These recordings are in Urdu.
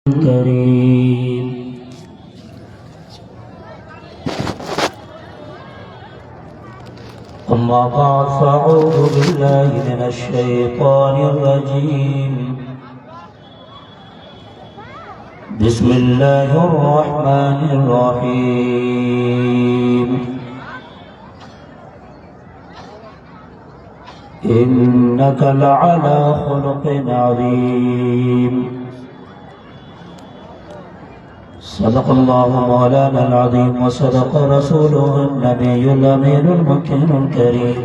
الكريم أما بعد فأعوذ بالله من الشيطان الرجيم بسم الله الرحمن الرحيم إنك لعلى خلق عظيم صدق الله مولانا العظيم وصدق رسوله النبي الأمين المكين الكريم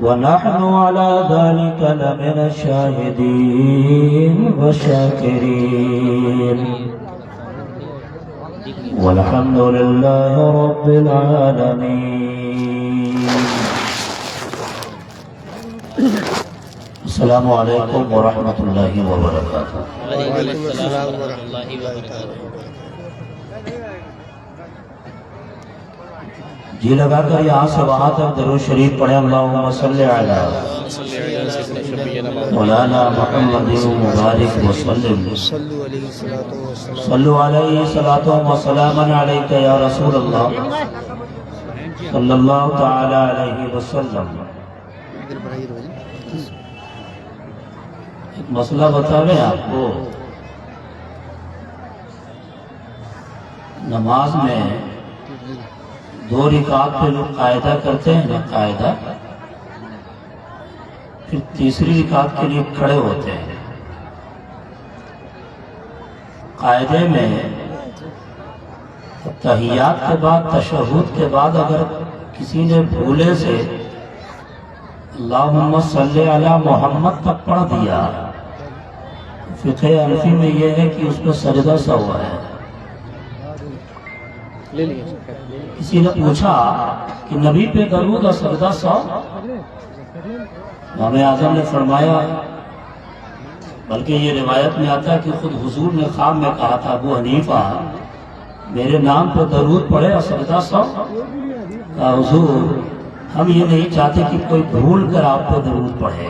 ونحن على ذلك لمن الشاهدين والشاكرين والحمد لله رب العالمين. السلام علیکم ورحمۃ اللہ وبرکاتہ. وعلیکم السلام ورحمۃ اللہ وبرکاتہ. جی لگا کر یہاں سے وہاں تک درود شریف پڑھیں. اللہم صلی علی مولانا محمد مبارک وسلم. صلو علیہ صلاۃ و سلام علیک یا رسول اللہ صلی اللہ تعالی علیہ وسلم. ایک مسئلہ بتاویں آپ کو. نماز میں 2 رکعت پہ لوگ قاعدہ کرتے ہیں نا، قاعدہ، پھر تیسری رکعت کے لیے کھڑے ہوتے ہیں. قاعدے میں تحیات کے بعد، تشہد کے بعد اگر کسی نے بھولے سے اللہم صلی علی محمد تک پڑھ دیا، فقہ حنفی میں یہ ہے کہ اس پہ سجدہ سا ہوا ہے. کسی نے پوچھا کہ نبی پہ درود اور سجدہ سا؟ امام اعظم نے فرمایا، بلکہ یہ روایت میں آتا ہے کہ خود حضور نے خواب میں کہا تھا، ابو حنیفہ میرے نام پہ درود پڑھے اور سجدہ سا؟ کہا حضور ہم یہ نہیں چاہتے کہ کوئی بھول کر آپ پہ درود پڑھے.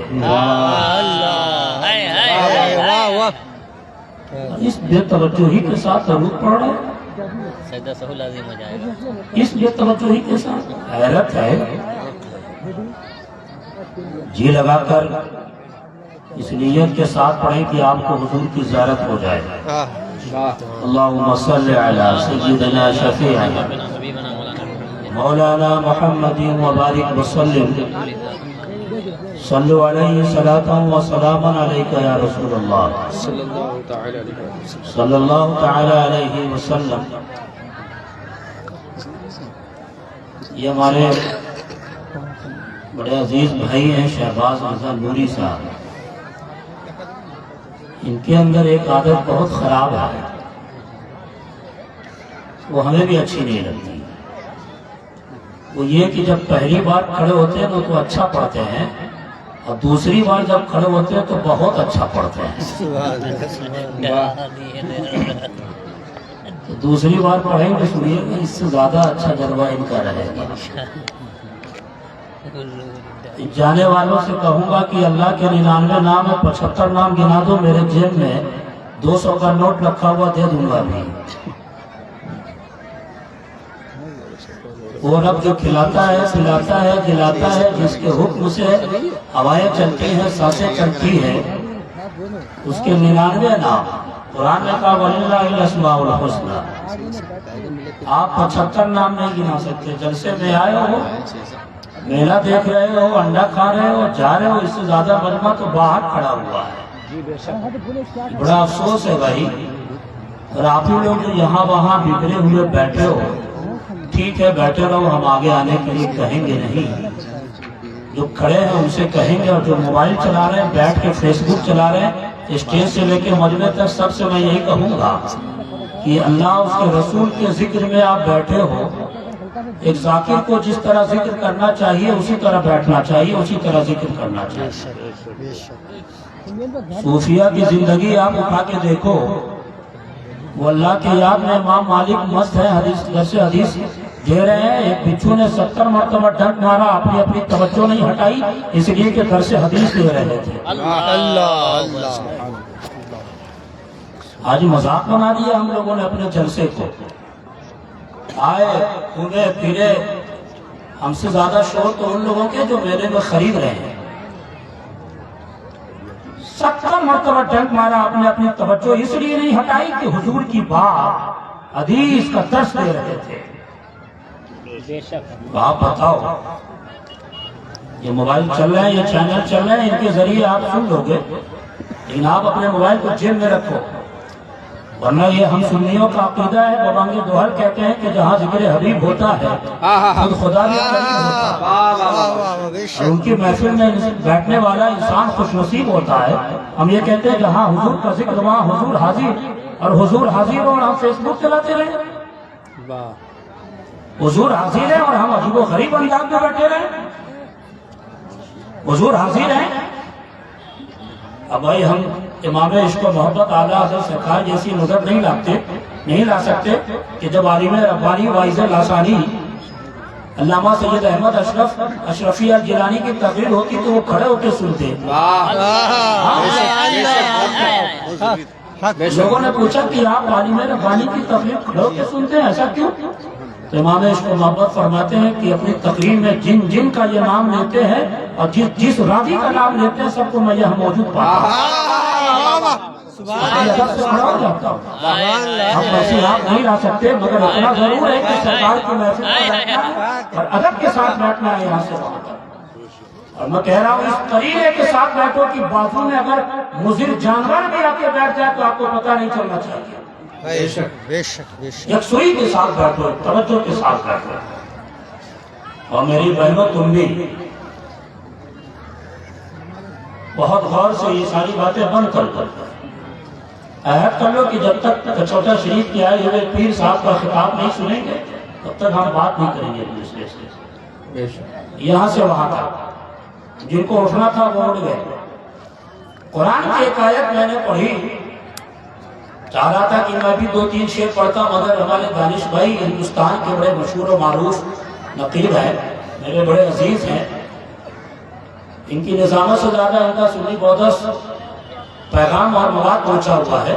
اس بے توجہی کے ساتھ درود پڑھ رہے ہیں، اس بے توجہی کے ساتھ. حیرت ہے. جی لگا کر اس نیت کے ساتھ پڑھیں کہ آپ کو حضور کی زیارت ہو جائے. اللہم صلی علی سیدنا شفیعنا مولانا محمد مبارک وسلم. صلو علیہ صلاۃ و سلام علیک یا رسول اللہ صلی اللہ تعالی علیہ وسلم. یہ ہمارے بڑے عزیز بھائی ہیں شہباز رضا نوری صاحب. ان کے اندر ایک عادت بہت خراب ہے، وہ ہمیں بھی اچھی نہیں لگتی. وہ یہ کہ جب پہلی بار کھڑے ہوتے ہیں تو اچھا پڑھتے ہیں، اور دوسری بار جب کھڑے ہوتے ہیں تو بہت اچھا پڑھتے ہیں. تو دوسری بار پڑھیں گے سنیے گا، اس سے زیادہ اچھا جلوہ ان کا رہے گا. جانے والوں سے کہوں گا کہ اللہ کے 99 نام ہے، 75 نام گنا دو، میرے جیب میں 200 کا نوٹ رکھا ہوا دے دوں گا بھی. وہ رب جو کھلاتا ہے، پلاتا ہے، کھلاتا ہے، جس کے حکم سے ہوائیں چلتی ہیں، سانسیں چلتی ہیں، اس کے 99 نام. قرآن نے کہا وَلِلَّهِ الْأَسْمَاءُ الْحُسْنَى. آپ 75 نام نہیں گنا سکتے. جلسے میں آئے ہو، میلہ دیکھ رہے ہو، انڈا کھا رہے ہو، جا رہے ہو، اس سے زیادہ مجمع تو باہر کھڑا ہوا ہے. بڑا افسوس ہے بھائی. اور آپ ہی لوگ جو یہاں وہاں بکھرے ہوئے بیٹھے ہو، ٹھیک ہے بیٹھے رہو، ہم آگے آنے کے لیے کہیں گے نہیں. جو کھڑے ہیں ان سے کہیں گے، اور جو موبائل چلا رہے ہیں، بیٹھ کے فیس بک چلا رہے ہیں، اسٹیج سے لے کے مجمع تک سب سے میں یہی کہوں گا کہ اللہ اس کے رسول کے ذکر میں آپ بیٹھے ہو. ایک ذاکر کو جس طرح ذکر کرنا چاہیے اسی طرح بیٹھنا چاہیے، اسی طرح ذکر کرنا چاہیے. صوفیہ کی زندگی آپ اٹھا کے دیکھو، وہ اللہ کی یاد میں امام مالک مست ہے، حدیث دے رہے ہیں. ایک بچھو نے 70 مرتبہ ڈنک مارا، اپنی توجہ نہیں ہٹائی، اس لیے کہ درس حدیث دے رہے تھے. آج مذاق بنا دیا ہم لوگوں نے اپنے جلسے کو، آئے گھومے پھرے، ہم سے زیادہ شور تو ان لوگوں کے جو میلے میں خرید رہے ہیں۔ 70 مرتبہ ٹینک مارا، آپ نے اپنی توجہ اس لیے نہیں ہٹائی کہ حضور کی بات حدیث کا درس دے رہے تھے۔ آپ بتاؤ، یہ موبائل چل رہے ہیں، یہ چینل چل رہے ہیں، ان کے ذریعے آپ سن لو گے، لیکن آپ اپنے موبائل کو جیب میں رکھو، ورنہ یہ ہم سنیوں کا عقیدہ ہے۔ بابانگ دوہر کہتے ہیں کہ جہاں ذکر حبیب ہوتا ہے خود خدا بھی قریب ہوتا ہے، اور ان کی محفل میں بیٹھنے والا انسان خوش نصیب ہوتا ہے۔ ہم یہ کہتے ہیں جہاں حضور کا ذکر وہاں حضور حاضر، اور حضور حاضر ہو اور ہم فیس بک چلاتے رہے، حضور حاضر ہے اور ہم عجیب و غریب انداز میں بیٹھے رہے۔ حضور حاضر ہیں، اب بھائی ہم امام عشق و محبت اعلیٰ حضرت سرکار جیسی نظر نہیں لا سکتے کہ جب عالم ربانی واعظ لاسانی علامہ سید احمد اشرفی الجیلانی کی تقریر ہوتی تو وہ کھڑے ہو کے سنتے۔ لوگوں نے پوچھا کہ آپ عالم ربانی کی تقریر کھڑے ہو کے سنتے ہیں، ایسا کیوں؟ تو امام عشق و محبت فرماتے ہیں کہ اپنی تقریر میں جن جن کا یہ نام لیتے ہیں اور جس راوی کا نام لیتے ہیں سب کو میں یہاں موجود پاتا ہوں۔ ہم ویسے آپ نہیں لا سکتے، مگر اتنا ضرور ہے کہ سرکار کی محفل میں بیٹھنا ہے اور ادب کے ساتھ بیٹھنا ہے یہاں سے وہاں تک۔ اور میں کہہ رہا ہوں اس طریقے کے ساتھ بیٹھو کہ بازو میں اگر مضر جانور بھی آ کے بیٹھ جائے تو آپ کو پتہ نہیں چلنا چاہیے۔ بے شک بے شک بے شک، یکسوئی کے ساتھ بیٹھو، توجہ کے ساتھ بیٹھو۔ اور میری بہنوں تم بھی بہت غور سے یہ ساری باتیں بند کر دو، عہد کر لو کہ جب تک چھوٹا شریف کے آئے ہوئے پیر صاحب کا خطاب نہیں سنیں گے تب تک ہم بات نہیں کریں گے ایک دوسرے سے۔ یہاں سے وہاں تک جن کو اٹھنا تھا وہ اٹھ گئے۔ قرآن کی ایک آیت میں نے پڑھی، چاہ رہا تھا کہ میں بھی 2-3 شعر پڑھتا، مگر ہمارے دانش بھائی ہندوستان کے بڑے مشہور و معروف نقیب ہیں، میرے بڑے عزیز ہیں، ان کی نظامت سے زیادہ ان کا سنی بودس پیغام اور مواد پہنچا ہوا ہے،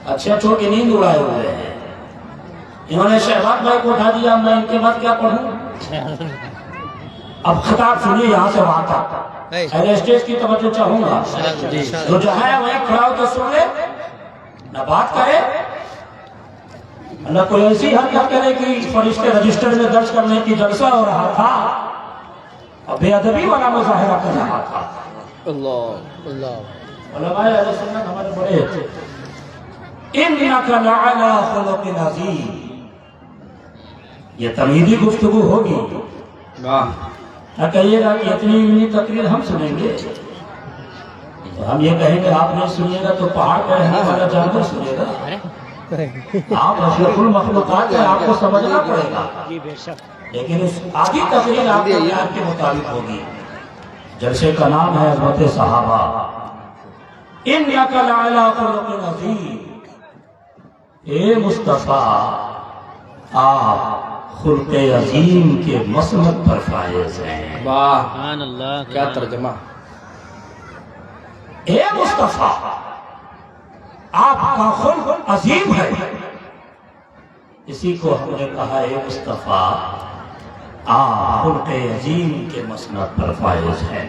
اچھے اچھوں کی نیند اڑائے ہوئے ہیں۔ انہوں نے شہباز بھائی کو اٹھا دیا، میں ان کے بعد کیا پڑھوں؟ اب خطاب سنیے یہاں سے وہاں تک، اہل اسٹیج کی توجہ چاہوں گا، جو جہاں ہے وہیں کھڑا ہو کے سن لے، نہ بات کرے، نہ کوئی ایسی حرکت کرے کہ فرشتے رجسٹر میں درج کرنے کی جلسہ ہو رہا تھا اور بے ادبی والا مظاہرہ کر رہا تھا۔ اللہ اللہ علماء اہل سنت ہمارے بڑے تھے، انک لعلی خلق عظیم، یہ تمہیدی گفتگو ہوگی، نہ کہیے گا کہ اتنی علمی تقریر ہم سنیں گے، تو ہم یہ کہیں گے آپ نہیں سنیے گا تو پہاڑ پہ رہنے والا جانور سنے گا، آپ اشرف المخلوقات ہیں، آپ کو سمجھنا پڑے گا، لیکن اس آگی تقریر آپ کے بیان کے مطابق ہوگی۔ جلسے کا نام ہے عظمت صحابہ، انک لعلی خلق عظیم، اے مصطفیٰ آپ خلق عظیم کے مسند پر فائز ہیں۔ واہ سبحان اللہ، کیا ترجمہ! اے مصطفیٰ آپ کا خلق عظیم ہے، اسی کو ہم نے کہا اے مصطفیٰ آپ خلق عظیم کے مسند پر فائز ہیں۔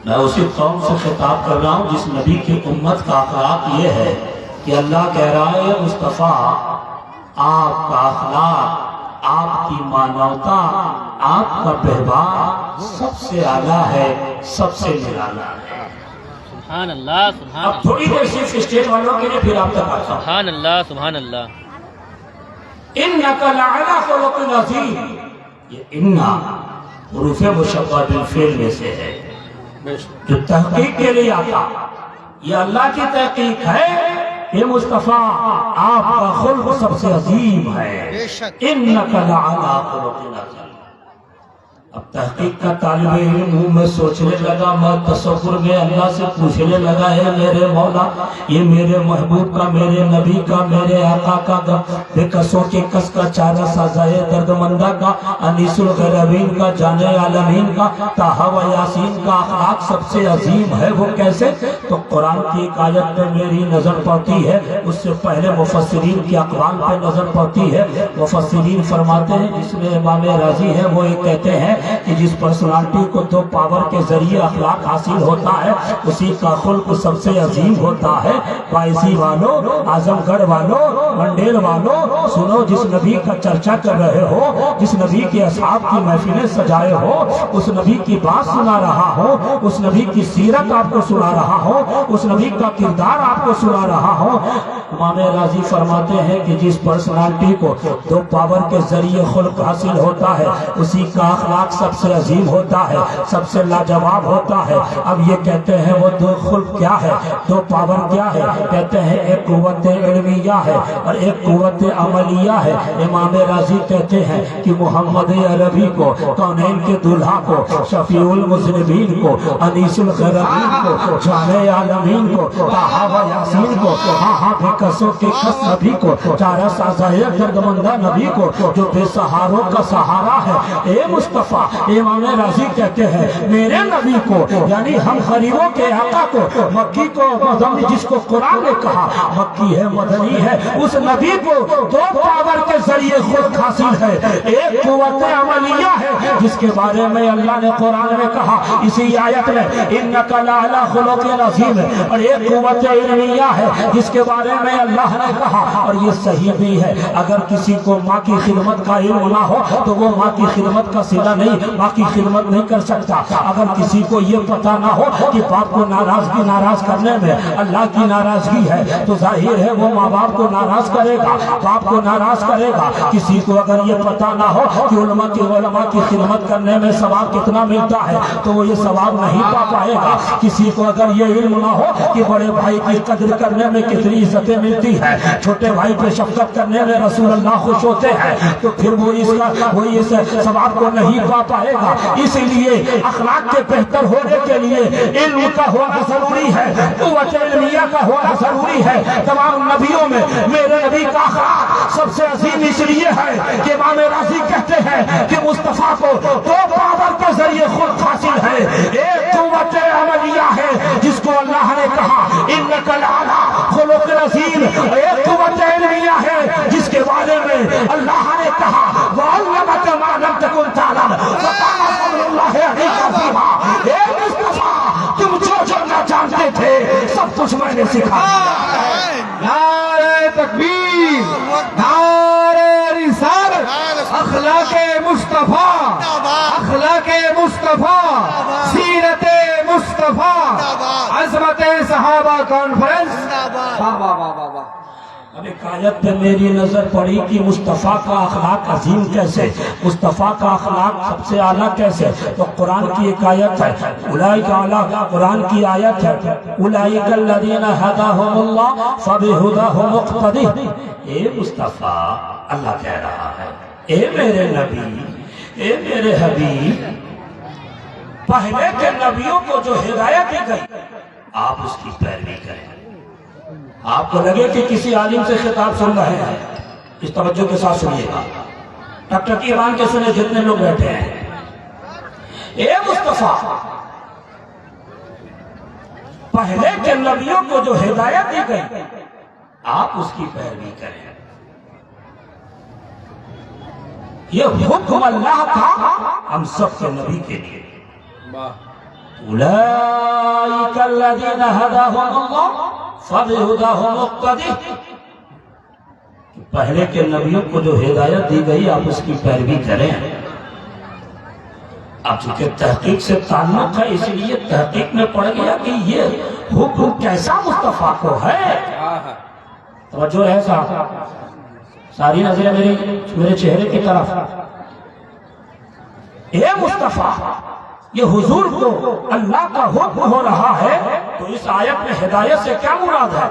میں اسی قوم سے خطاب کر رہا ہوں جس نبی کی امت کا اخلاق یہ ہے کہ اللہ کہہ رہا ہے مصطفیٰ آپ کا اخلاق، آپ کی مانوتا، آپ کا ویوہار سب سے اعلیٰ ہے، سب سے نرالا ہے۔ سبحان اللہ سبحان اب اللہ تھوڑی دیر صرف اسٹیج والوں کے لیے پھر آپ تک آتا ہوں۔ سبحان اللہ سبحان اللہ، انک لعلی خلق عظیم، یہ انا حروف مشبہ بالفعل میں سے ہے جو تحقیق کے لیے آتا، یہ اللہ کی تحقیق ہے کہ مصطفیٰ آپ کا خلق سب سے عظیم ہے، بے شک، انک لعلی خلق عظیم۔ اب تحقیق کا طالب علم ہوں، میں سوچنے لگا، میں تصور میں اللہ سے پوچھنے لگا، ہے میرے مولا یہ میرے محبوب کا، میرے نبی کا، میرے آقا کا، بے کسوں کے کس کا، چارہ سازائے درد مندہ کا، انیس الغیرین کا، جانے عالمین کا، طٰہٰ و یاسین کا اخلاق سب سے عظیم ہے، وہ کیسے؟ تو قرآن کی ایک آیت پہ میری نظر پڑتی ہے، اس سے پہلے مفسرین کے اقوال پہ نظر پڑتی ہے۔ مفسرین فرماتے ہیں، جس میں امام رازی ہے وہ یہ کہتے ہیں کہ جس پرسنالٹی کو دو پاور کے ذریعے اخلاق حاصل ہوتا ہے اسی کا خلق سب سے عظیم ہوتا ہے۔ بائیسی والوں، اعظم گڑھ والوں، منڈیل والوں، سنو، جس نبی کا چرچا کر رہے ہو، جس نبی کے اصحاب کی محفلیں سجائے ہو، اس نبی کی بات سنا رہا ہو، اس نبی کی سیرت آپ کو سنا رہا ہو، اس نبی کا کردار آپ کو سنا رہا ہو، امام رازی فرماتے ہیں کہ جس پرسنالٹی کو دو پاور کے ذریعے خلق حاصل ہوتا ہے اسی کا اخلاق سب سے عظیم ہوتا ہے، سب سے لاجواب ہوتا ہے۔ اب یہ کہتے ہیں وہ دو خلق کیا ہے، دو پاور کیا ہے؟ کہتے ہیں ایک قوت علمیہ ہے اور ایک قوت عملیہ ہے۔ امام رازی کہتے ہیں کہ محمد عربی کو، کونین کے دلہا کو، شفیع المذنبین کو، انیس الغیرین کو، جانے عالمین کو، طٰہٰ و یاسین کو، ہاں بے کسوں کے کس نبی کو، چارہ سازائے دردمندہ نبی کو، جو بے سہاروں کا سہارا ہے، اے مصطفیٰ۔ امام رازی کہتے ہیں میرے نبی کو، یعنی ہم غریبوں کے آقا کو، مکی کو، مدنی جس کو قرآن نے کہا مکی ہے مدنی ہے، اس نبی کو دو پاور کے ذریعے خود حاصل ہے۔ ایک قوت عملیہ ہے جس کے بارے میں اللہ نے قرآن میں کہا اسی آیت میں انک لعلی خلق عظیم، اور ایک قوت علمیہ ہے جس کے بارے میں اللہ نے کہا، اور یہ صحیح بھی ہے، اگر کسی کو ماں کی خدمت کا علم نہ ہو تو وہ ماں کی خدمت کا صلہ نہیں، ماں کی خدمت نہیں کر سکتا۔ اگر کسی کو یہ پتہ نہ ہو کہ باپ کو ناراض کرنے میں اللہ کی ناراضگی ہے تو ظاہر ہے وہ ماں باپ کو ناراض کرے گا، باپ کو ناراض کرے گا۔ کسی کو اگر یہ پتہ نہ ہو کہ علماء کی خدمت کرنے میں ثواب کتنا ملتا ہے تو وہ یہ ثواب نہیں پا پائے گا۔ کسی کو اگر یہ علم نہ ہو کہ بڑے بھائی کی قدر کرنے میں کتنی عزتیں ملتی ہے، چھوٹے بھائی پہ شفقت کرنے میں رسول اللہ خوش ہوتے ہیں، تو پھر وہ اس ثواب کو نہیں پا پائے گا۔ اس لیے اخلاق کے بہتر ہونے کے لیے علم کا ہونا ضروری ہے، قوت علمیہ کا ہونا ضروری ہے۔ تمام نبیوں میں میرے نبی کا اخلاق سب سے عظیم اس لیے ہے کہ امام رازی کہتے ہیں کہ مصطفیٰ کو دو پاور کے ذریعے خود حاصل ہے۔ ایک قوت عملیہ ہے جس کو اللہ نے کہا انک لعلی خلق عظیم، ایک قوت علمیہ ہے جس کے بارے میں اللہ نے کہا وَعَلَّمَكَ مَا لَمْ تَكُنْ تَعْلَمُ وَكَانَ فَضْلُ اللَّهِ عَلَيْكَ عَظِيمًا۔ اے مصطفیٰ، تم جو نہ جانتے تھے سب کچھ میں نے سکھا دیا۔ نعرہ تکبیر، نعرہ رسالت، اخلاق مصطفیٰ، اخلاق مصطفیٰ، سیرت مصطفیٰ، عظمت صحابہ کانفرنس۔ واہ واہ واہ واہ واہ۔ اب ایک آیت پہ میری نظر پڑی کہ مصطفیٰ کا اخلاق عظیم کیسے، مصطفیٰ کا اخلاق سب سے اعلیٰ کیسے؟ تو قرآن کی ایک آیت ہے، اولئک اعلیٰ، قرآن کی آیت ہے اولئک الذین ھداھم اللہ فبھداہ مقتدی۔ اے مصطفیٰ، اللہ کہہ رہا ہے، اے میرے نبی، اے میرے حبیب، پہلے کے نبیوں کو جو ہدایت دی گئی آپ اس کی پیروی کریں۔ آپ کو لگے کہ کسی عالم سے خطاب سن رہے ہیں، اس توجہ کے ساتھ سنیے گا، ٹک ٹکی مان کے سنے جتنے لوگ بیٹھے ہیں۔ اے مصطفیٰ، پہلے کے نبیوں کو جو ہدایت دی گئی آپ اس کی پیروی کریں۔ یہ حکم اللہ تھا ہم سب کے نبی کے لیے۔ اولئک الذین ھداھم اللہ فبھداہ مقتدی۔ پہلے کے نبیوں کو جو ہدایت دی گئی آپ اس کی پیروی کریں۔ اب چونکہ تحقیق سے تعلق ہے اس لیے تحقیق میں پڑ گیا کہ یہ حکم کیسا مصطفیٰ کو ہے۔ توجہ ہے صاحب، ساری نظریں میرے چہرے کی طرف۔ اے مصطفیٰ، یہ حضور کو اللہ کا حکم ہو رہا ہے تو اس آیت میں ہدایت سے کیا مراد ہے؟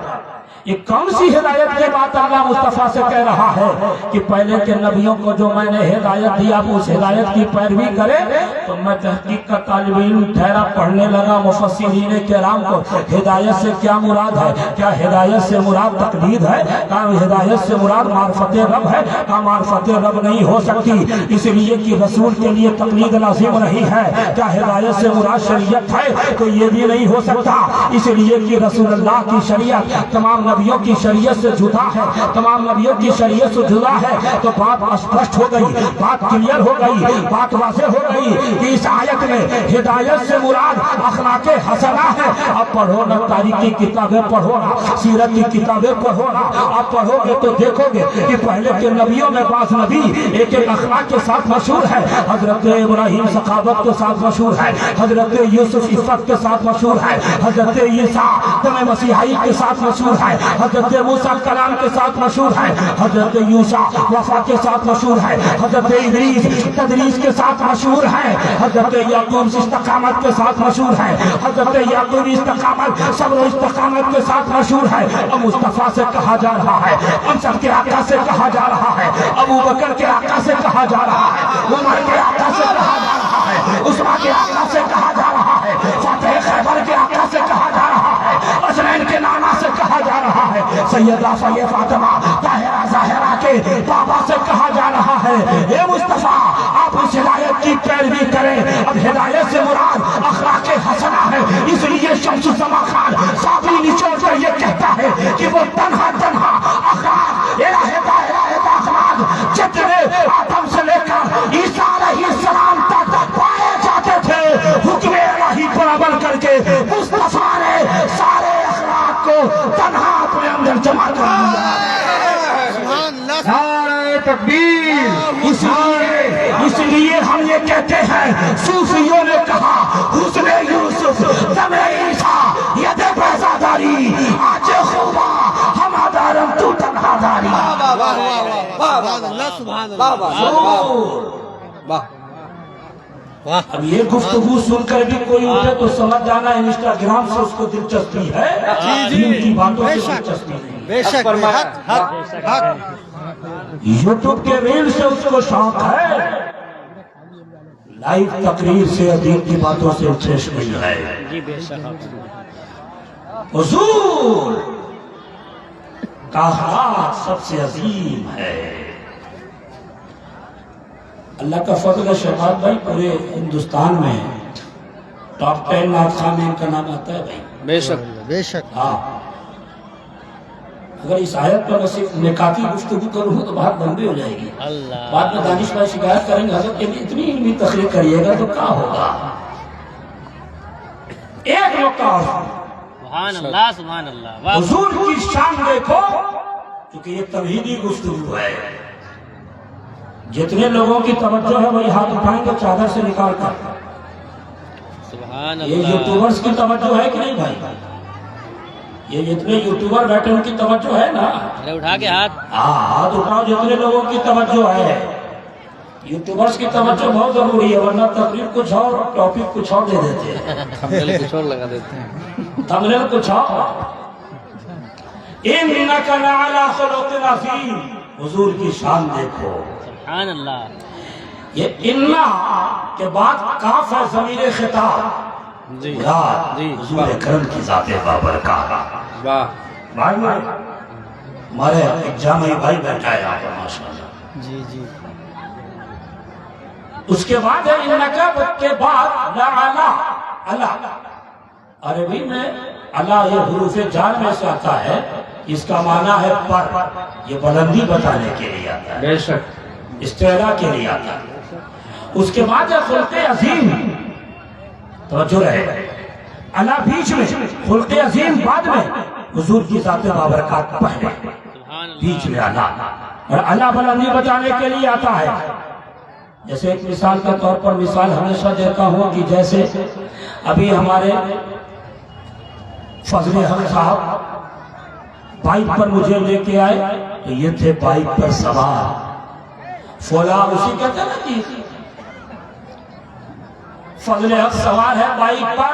یہ کون سی ہدایت کے بات اللہ مصطفیٰ سے کہہ رہا ہے کہ پہلے کے نبیوں کو جو میں نے ہدایت دی آپ اس ہدایت کی پیروی کریں؟ تو میں تحقیق کا طالب علم ٹھہرا، پڑھنے لگا مفسرین کرام کو ہدایت سے کیا مراد ہے، کیا ہدایت سے مراد تقلید ہے، کیا ہدایت سے مراد معرفت رب ہے، کیا معرفت رب نہیں ہو سکتی اس لیے کہ رسول کے لیے تقلید لازم نہیں ہے، کیا ہدایت سے مراد شریعت ہے تو یہ بھی نہیں ہو سکتا اس لیے کہ رسول اللہ کی شریعت تمام نبیوں کی شریعت سے جدا ہے، تمام نبیوں کی شریعت سے جدا ہے۔ تو بات اسپشٹ ہو گئی، بات کلیئر ہو گئی، بات واضح ہو گئی کہ اس آیت میں ہدایت سے مراد اخلاق حسنہ ہے۔ اب پڑھو نا، تاریخ کی کتابیں پڑھو نا، سیرت کی کتابیں پڑھو نا، آپ پڑھو گے تو دیکھو گے کہ پہلے کے نبیوں میں بعض نبی ایک ایک اخلاق کے ساتھ مشہور ہے۔ حضرت ابراہیم سخاوت کے ساتھ مشہور ہے، حضرت یوسف عفت کے ساتھ مشہور ہے، حضرت عیسیٰ دم مسیحائی کے ساتھ مشہور ہے، حضرت موسیٰ کلام کے ساتھ مشہور ہے، حضرت یوشع وفا کے ساتھ مشہور ہے، حضرت ادریس تدریس کے ساتھ مشہور ہے، حضرت یعقوب استقامت کے ساتھ مشہور ہے، حضرت یعقوب استقامت صبر و استقامت کے ساتھ مشہور ہے۔ اب مصطفیٰ سے کہا جا رہا ہے، امجد کے آقا سے کہا جا رہا ہے، ابو بکر کے آقا سے کہا جا رہا ہے، عمر کے آقا سے کہا جا رہا ہے، عثمان کے آقا سے کہا جا رہا ہے، فاتح خیبر کے آقا سے کہا جا رہا ہے، حسنین کے نانا سے کہا جا رہا ہے، سیدہ سید فاطمہ طاہرہ ظاہرہ کے بابا سے کہا جا رہا ہے۔ اے مصطفیٰ آپ اس ہدایت کی پیروی کریں۔ اب ہدایت سے مراد اخلاق حسنہ ہے، اس لیے شمس الزمان خان صافی نچوڑ کر یہ کہتا ہے کہ وہ تنہا اخلاق اخلاق جتنے آدم سے لے کر عیسیٰ علیہ السلام تک پائے جاتے تھے، حکم الہی پر عمل کر کے مصطفیٰ نے سارے اخلاق کو تنہا اپنے اندر جمع کر دیا۔ نعرہ تکبیر۔ اس لیے ہم یہ کہتے ہیں، صوفیوں نے کہا حسن یوسف دم عیسیٰ ید بیضاداری آج خوبا ہم دارم تو تنہا داری۔ اب یہ گفتگو سن کر بھی کوئی اٹھے تو سمجھ جانا انسٹاگرام سے اس کو دلچسپی ہے، دین کی باتوں سے دلچسپی نہیں، بے شک یوٹیوب کے ریل سے اس کو شوق ہے، لائیو تقریر سے دین کی باتوں سے انٹرسٹ نہیں ہے۔ حضور کا اخلاق سب سے عظیم ہے۔ اللہ کا فضل ہے شہباز بھائی، پورے ہندوستان میں ٹاپ 10 نعت خواہ میں ان کا نام آتا ہے بھائی، بے شک ہاں۔ اگر اس آیت پر نکاتی گفتگو کروں تو بات لمبی ہو جائے گی، بعد میں دانش بھائی شکایت کریں گے حضرت کے لیے اتنی علمی تقریر کریے گا تو کیا ہوگا۔ ایک نقطہ اور سبحان اللہ سبحان اللہ۔ حضور کی شان دیکھو، کیونکہ یہ توحیدی گفتگو ہے، جتنے لوگوں کی توجہ ہے وہی ہاتھ اٹھائیں گے چادر سے نکال کر۔ سبحان یہ اللہ۔ یوٹیوبرز کی توجہ ہے کہ نہیں بھائی؟ یہ جتنے یوٹیوبر بیٹھے ان کی توجہ ہے نا؟ ارے اٹھا کے ہاتھ۔ ہاتھ اٹھاؤ جتنے لوگوں کی توجہ ہے۔ یوٹیوبرز کی توجہ بہت ضروری ہے، ورنہ تقریر کچھ اور ٹاپک کچھ اور دے دیتے ہیں، تھمبنیل کچھ اور لگا دیتے ہیں۔ تھمبنیل کچھ اور۔ انک لعلی خلق عظیم، حضور کی شان دیکھو۔ سبحان اللہ۔ یہ انا کے بعد کاف ہے ضمیر خطاب، جی مراد جی حضور اکرم کی ذات بابرکات۔ واہ بھائی ہمارے ایک جامعی بھائی بیٹھا ہے یہاں پر ماشاءاللہ۔ جی جی اس کے بعد ہے انکا کے بعد لعلا، اللہ عربی میں اللہ یہ حروف جار میں سے آتا ہے، اس کا معنی ہے پر، یہ بلندی بتانے کے لیے آتا ہے، بے شک استعلا کے لیے آتا ہے۔ اس کے بعد ہے خلق عظیم، توجہ رہے، اللہ بیچ میں، خلق عظیم بعد میں، حضور کی ذات بابرکات پہلے، سبحان اللہ۔ بیچ میں اللہ، اور اللہ بلندی بتانے کے لیے آتا ہے۔ جیسے ایک مثال کے طور پر مثال ہمیشہ دیتا ہوں کہ جیسے ابھی ہمارے فضل حق صاحب بائک پر مجھے لے کے آئے تو یہ تھے بائک پر سوار، فولا اسی کہتے ہیں نا کہ فضل حق سوار ہے بائک پر،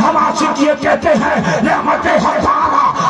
ہم عاشق یہ کہتے ہیں نعمت ہے تعالی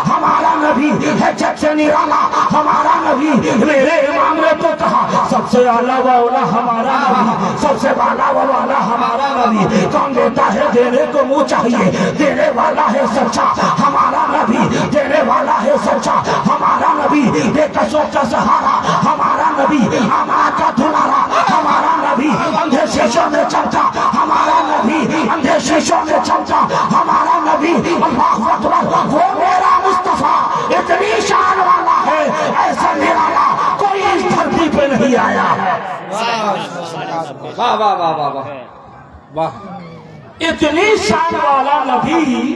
ہمارا نبی ہے جگ سے نرالا ہمارا نبی۔ میرے امام نے تو کہا سب سے اعلیٰ و اولا ہمارا نبی، سب سے بالا و والا ہمارا نبی۔ کون دیتا ہے دینے کو منہ چاہیے، دینے والا ہے سچا ہمارا نبی، دینے والا ہے سچا ہمارا نبی۔ بے کسوں کا سہارا ہمارا نبی، آما کا دلارا ہمارا نبی، اندھے شیشوں میں چمکا ہمارا نبی، اندھے شیشوں میں چمکا ہمارا نبی۔ اللہ اکبر، وہ میرا مصطفیٰ اتنی شان والا ہے، ایسا نرالا کوئی اس دھرتی پہ نہیں آیا ہے۔ واہ واہ واہ واہ واہ واہ، اتنی شان والا نبی۔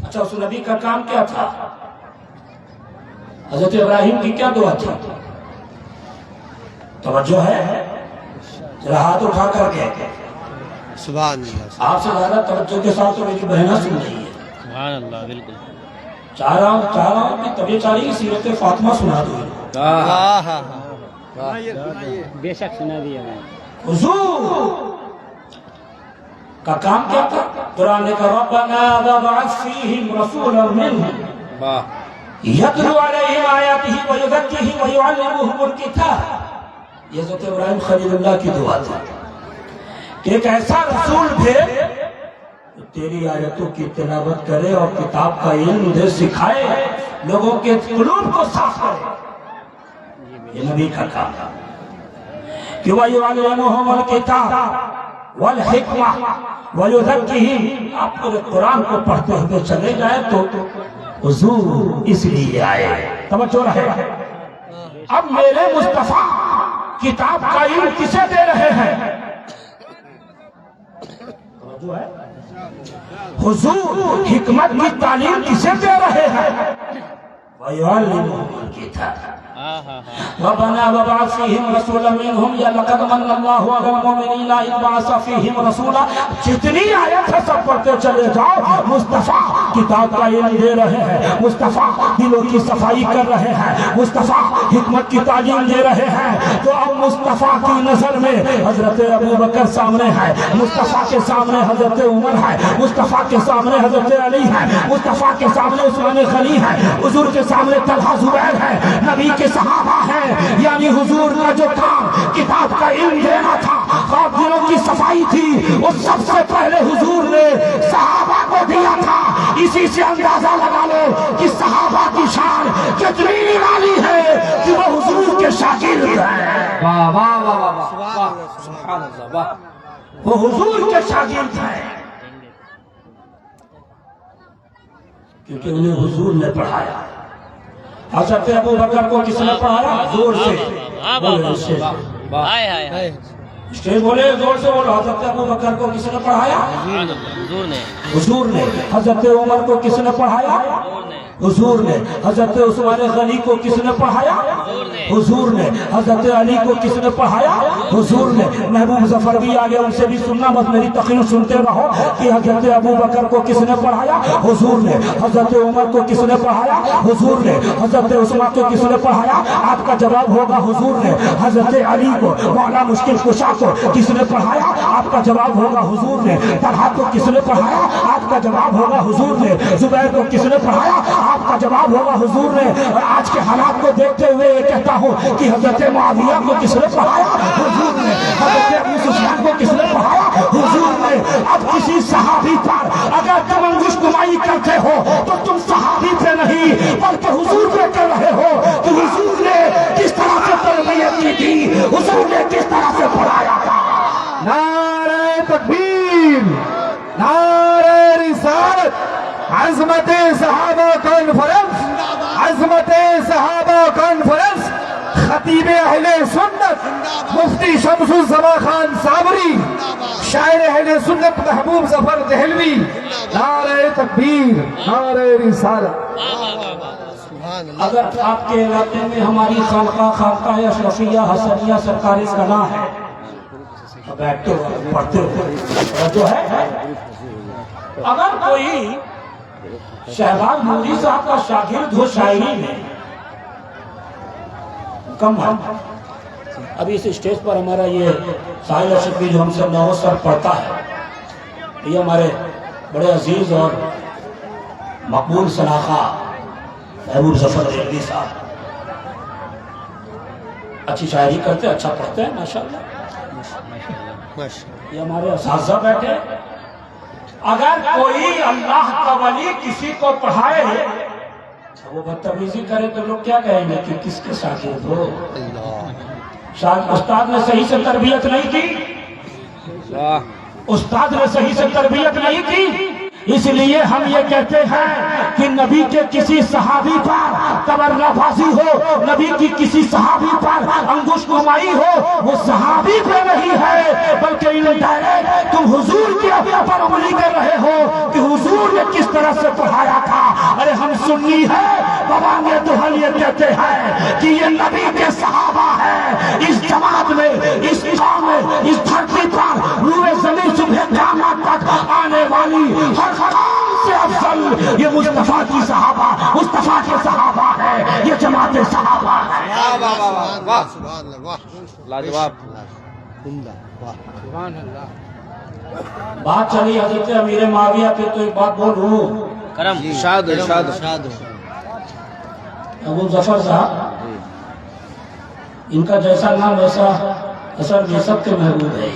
اچھا اس نبی کا کام کیا تھا؟ حضرت ابراہیم کی کیا دعا تھی؟ توجہ ہے؟ ذرا ہاتھ اٹھا کر کے سبحان اللہ، آپ سے زیادہ توجہ کے ساتھ تو میری بہنیں سن رہی ہے۔ سبحان اللہ، بالکل چاہ رہا ہوں کہ طبیعت چاہ رہی ہے سیرت فاطمہ سنا دو۔ بے شک سنا دیا میں۔ حضور کا کام کیا تھا؟ قرآن نے کہا ربنا وابعث فیہم رسولا منہم یتلو علیہم آیاتہ ویزکیہم ویعلمہم الکتاب۔ یہ حضرت ابراہیم خلیل اللہ کی دعا تھی کہ ایک ایسا رسول بھیج جو تیری آیتوں کی تلاوت کرے اور کتاب کا علم مجھے سکھائے، لوگوں کے قلوب کو صاف کرے۔ یہ نبی کا کام تھا کہ وَيُعَلِّمُهُمُ الْكِتَابَ وَالْحِكْمَةَ وَيُزَكِّيهِمْ۔ آپ پورے قرآن کو پڑھتے ہوئے چلے جائے تو حضور اس لیے آئے۔ توجہ رہے۔ اب میرے مصطفیٰ کتاب کا علم کسے دے رہے ہیں؟ توجہ ہے؟ حضور حکمت کی تعلیم کسے دے رہے ہیں؟ وَيُعَلِّمُهُمُ الْكِتَابَ ربنا وابعث فیہم رسولا منہم یا لقد من اللہ علی المؤمنین اذ بعث فیہم رسولا۔ جتنی آیت ہے سب پڑھتے چلے جاؤ۔ مصطفیٰ کتاب کا علم دے رہے ہیں، مصطفیٰ دلوں کی صفائی کر رہے ہیں، مصطفیٰ حکمت کی تعلیم دے رہے ہیں۔ تو اب مصطفیٰ کی نظر میں حضرت ابو بکر سامنے ہے، مصطفیٰ کے سامنے حضرت عمر ہے، مصطفیٰ کے سامنے حضرت علی ہے، مصطفیٰ کے سامنے عثمان غنی ہے، حضور کے سامنے طلحہ زبیر ہے، نبی کے صحابہ ہیں۔ یعنی حضور کا جو کام کتاب کا علم دینا تھا اور دلوں کی صفائی تھی، وہ سب سے پہلے حضور نے صحابہ کو دیا تھا۔ اسی سے اندازہ لگا لو کہ صحابہ کی شان کتنی نرالی ہے کہ وہ حضور کے شاگرد ہیں۔ واہ واہ واہ واہ واہ، سبحان اللہ، واہ، وہ حضور کے شاگرد ہیں کیونکہ انہیں حضور نے پڑھایا۔ حضرت ابو بکر کو کس نے پڑھایا؟ زور سے بولے، اسٹیج ہائے ہائے ہائے، اسٹیج بولے، زور سے بولو۔ حضرت ابو بکر کو کس نے پڑھایا؟ سبحان اللہ، حضور نے، حضور نے۔ حضرت عمر کو کس نے پڑھایا؟ حضور نے، حضور نے۔ حضرت عثمان غنی کو کس نے پڑھایا؟ حضور نے۔ حضرت علی کو کس نے پڑھایا؟ حضور نے۔ محبوب ظفر بھی آگے، ان سے بھی سننا، بس میری تقریر سنتے رہو کہ حضرت ابو بکر کو کس نے پڑھایا؟ حضور نے۔ حضرت عمر کو کس نے پڑھایا؟ حضور نے۔ حضرت عثمان کو کس نے پڑھایا؟ آپ کا جواب ہوگا حضور نے۔ حضرت علی کو، مولا مشکل کشا کو کس نے پڑھایا؟ آپ کا جواب ہوگا حضور نے۔ طلحہ کو کس نے پڑھایا؟ آپ کا جواب ہوگا حضور نے۔ زبیر کو کس نے پڑھایا؟ آپ کا جواب ہوگا حضور نے۔ اور آج کے حالات کو دیکھتے ہوئے یہ کہتا ہوں کہ حضرت معاویہ کو کس نے پڑھایا؟ حضور نے۔ حضرت ابو سفیان کو کس نے پڑھایا؟ حضور نے۔ اب کسی صحابی پر اگر تم انگوش گمائی کرتے ہو تو تم صحابی پہ نہیں بلکہ حضور پہ کر رہے ہو کہ حضور نے کس طرح سے تربیت کی تھی، حضور نے کس طرح سے پڑھایا تھا۔ نعرہ تکبیر، نعرہ رسالت، عظمت صحابہ کانفرنس، عظمت صحابہ کانفرنس، خطیب اہل سنت مفتی شمس الزمان خان صابری، شاعر اہل سنت محبوب ظفر دہلوی، نعرہ تکبیر، نعرہ رسالت۔ سبحان اللہ، اگر آپ کے علاقے میں ہماری خانقاہ اشرفیہ حسنیہ سرکاری کلا ہے، بیٹھتے ہوئے پڑھتے ہوئے جو ہے، اگر کوئی شہباز نوری صاحب کا شاگرد ہو شاعری میں کم ہے۔ ابھی اس اسٹیج پر ہمارا یہ ساحل اشرفی جو ہم سے نو سر پڑھتا ہے، یہ ہمارے بڑے عزیز اور مقبول سناخا محبوب ظفر دہلوی صاحب اچھی شاعری کرتے ہیں، اچھا پڑھتے ہیں ماشاءاللہ. یہ ہمارے اساتذہ بیٹھے. اگر کوئی اللہ کا ولی کسی کو پڑھائے وہ بدتمیزی کرے تو لوگ کیا کہیں گے کہ کس کے شاگرد ہو؟ شاید استاد نے صحیح سے تربیت نہیں کی، استاد نے صحیح سے تربیت نہیں کی. اس لیے ہم یہ کہتے ہیں کہ نبی کے کسی صحابی پر تبرہ بازی ہو، نبی کی کسی صحابی پر انگوش گمائی ہو، وہ صحابی پہ نہیں ہے بلکہ انڈائریکٹ تم حضور کے پر عملی کر رہے ہو کہ حضور نے کس طرح سے پڑھایا تھا. ارے ہم سنی ہے بابانگے دہل یہ کہتے ہیں کہ یہ نبی کے صحابہ ہیں. اس جماعت میں، اس قوم میں، اس دھرتی پر روئے زمین صبح قیامت تک آنے والی ہر قوم سے افضل یہ مصطفیٰ کی صحابہ، مصطفیٰ کے صحابہ ہے، یہ جماعت صحابہ ہے. سبحان اللہ واہ لاجواب. عمدہ واہ سبحان اللہ. بات چلی حضرت امیر معاویہ پہ تو ایک بات بولوں. کرم ارشاد ارشاد. ابو ظفر صاحب ان کا جیسا نام ویسا اثر یہ سب کے محبوب ہے.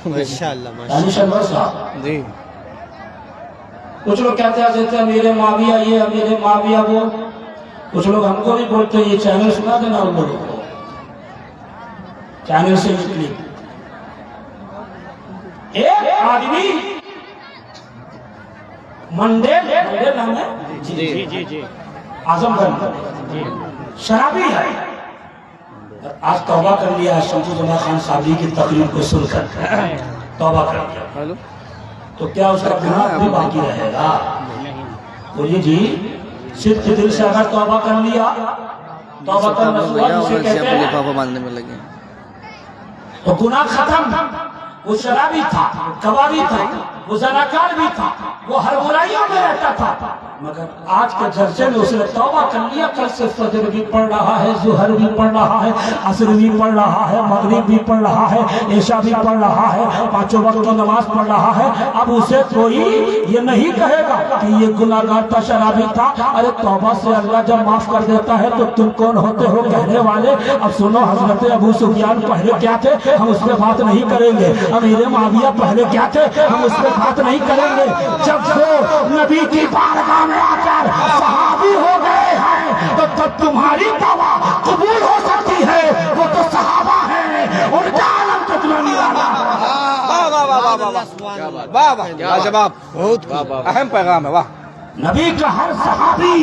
ماشاءاللہ دانش انور صاحب جی کچھ لوگ کہتے ہیں حضرت امیر معاویہ یہ، امیر معاویہ وہ. کچھ لوگ ہم کو بھی بولتے ہیں یہ چینل سنا دینا ان لوگوں کو، چینل سے نکلی. ایک آدمی منڈے نام ہے اعظم گنج شرابی ہے، آج توبہ کر لیا شمس الزمان خان صاحبی کی تقریر کو سن کر توبہ کر لیا. تو کیا اس کا گناہ بھی باقی رہے گا؟ بولیے جی، صدق دل سے اگر توبہ کر لیا، توبہ کرنا جسے کہتے ہیں تو گناہ ختم. وہ شرابی تھا، کبابی تھا، وہ زناکار بھی تھا، وہ ہر برائیوں میں رہتا تھا، مگر آج کے جلسے میں اس نے توبہ کر لیا. کل سے فجر بھی پڑھ رہا ہے، ظہر بھی پڑھ رہا ہے، عصر بھی پڑھ رہا ہے، مغرب بھی پڑھ رہا ہے، عشاء بھی پڑھ رہا ہے، پانچوں وقت کی نماز پڑھ رہا ہے. اب اسے کوئی یہ نہیں کہے گا کہ یہ گناہگار تھا، شرابی تھا. ارے توبہ سے اللہ جب معاف کر دیتا ہے تو تم کون ہوتے ہو کہنے والے؟ اب سنو، حضرت ابو سفیان پہلے کیا تھے ہم اس پہ بات نہیں کریں گے. امیر معاویہ پہلے کیا تھے ہم اس پہ بات نہیں کریں گے. جب وہ نبی کی بارگاہ میں آ کر صحابی ہو گئے ہیں تو تب تمہاری توبہ قبول ہو سکتی ہے. وہ تو صحابہ ہیں، ان کا عالم کتنا نرالا. واہ واہ واہ واہ واہ واہ لاجواب. بہت اہم پیغام ہے. واہ نبی کا ہر صحابی